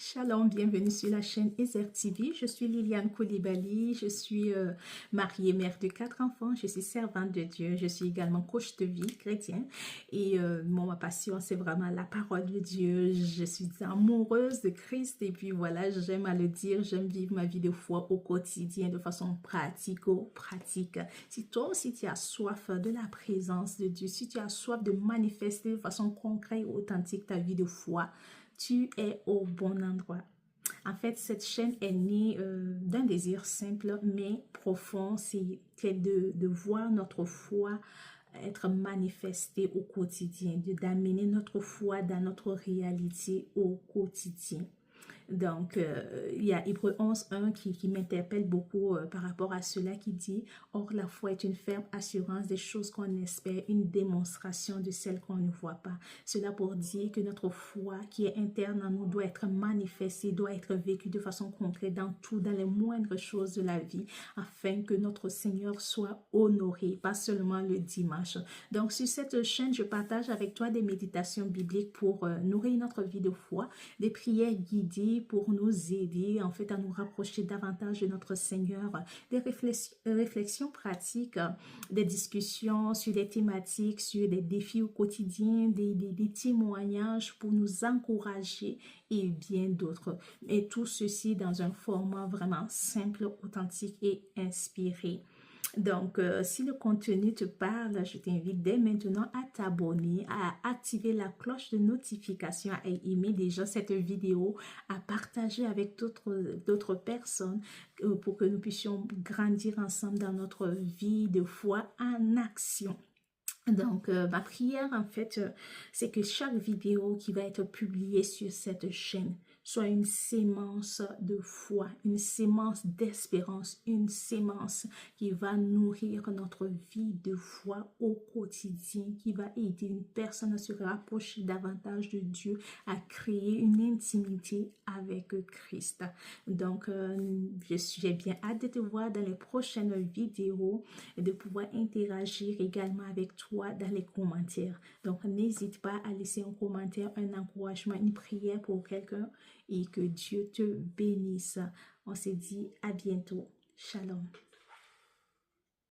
Shalom, bienvenue sur la chaîne Ezer TV. Je suis Liliane Koulibaly, je suis mariée, mère de 4 enfants, je suis servante de Dieu, je suis également coach de vie chrétien et ma passion c'est vraiment la parole de Dieu. Je suis amoureuse de Christ et puis voilà, j'aime à le dire, j'aime vivre ma vie de foi au quotidien de façon pratico-pratique. Si toi aussi tu as soif de la présence de Dieu, si tu as soif de manifester de façon concrète et authentique ta vie de foi, tu es au bon endroit. En fait, cette chaîne est née d'un désir simple mais profond, c'est de voir notre foi être manifestée au quotidien, d'amener notre foi dans notre réalité au quotidien. Donc, il y a Hébreux 11:1 qui m'interpelle beaucoup par rapport à cela qui dit « Or, la foi est une ferme assurance des choses qu'on espère, une démonstration de celles qu'on ne voit pas. » Cela pour dire que notre foi qui est interne en nous doit être manifestée, doit être vécue de façon concrète dans tout, dans les moindres choses de la vie, afin que notre Seigneur soit honoré, pas seulement le dimanche. Donc, sur cette chaîne, je partage avec toi des méditations bibliques pour nourrir notre vie de foi, des prières guidées pour nous aider en fait à nous rapprocher davantage de notre Seigneur, des réflexions pratiques, des discussions sur des thématiques, sur des défis au quotidien, des témoignages pour nous encourager et bien d'autres. Et tout ceci dans un format vraiment simple, authentique et inspiré. Donc, si le contenu te parle, je t'invite dès maintenant à t'abonner, à activer la cloche de notification, à aimer déjà cette vidéo, à partager avec d'autres personnes pour que nous puissions grandir ensemble dans notre vie de foi en action. Donc, ma prière, en fait, c'est que chaque vidéo qui va être publiée sur cette chaîne soit une sémence de foi, une sémence d'espérance, une sémence qui va nourrir notre vie de foi au quotidien, qui va aider une personne à se rapprocher davantage de Dieu, à créer une intimité avec Christ. Donc, j'ai bien hâte de te voir dans les prochaines vidéos et de pouvoir interagir également avec toi dans les commentaires. Donc, n'hésite pas à laisser un commentaire, un encouragement, une prière pour quelqu'un et que Dieu te bénisse. On se dit à bientôt. Shalom.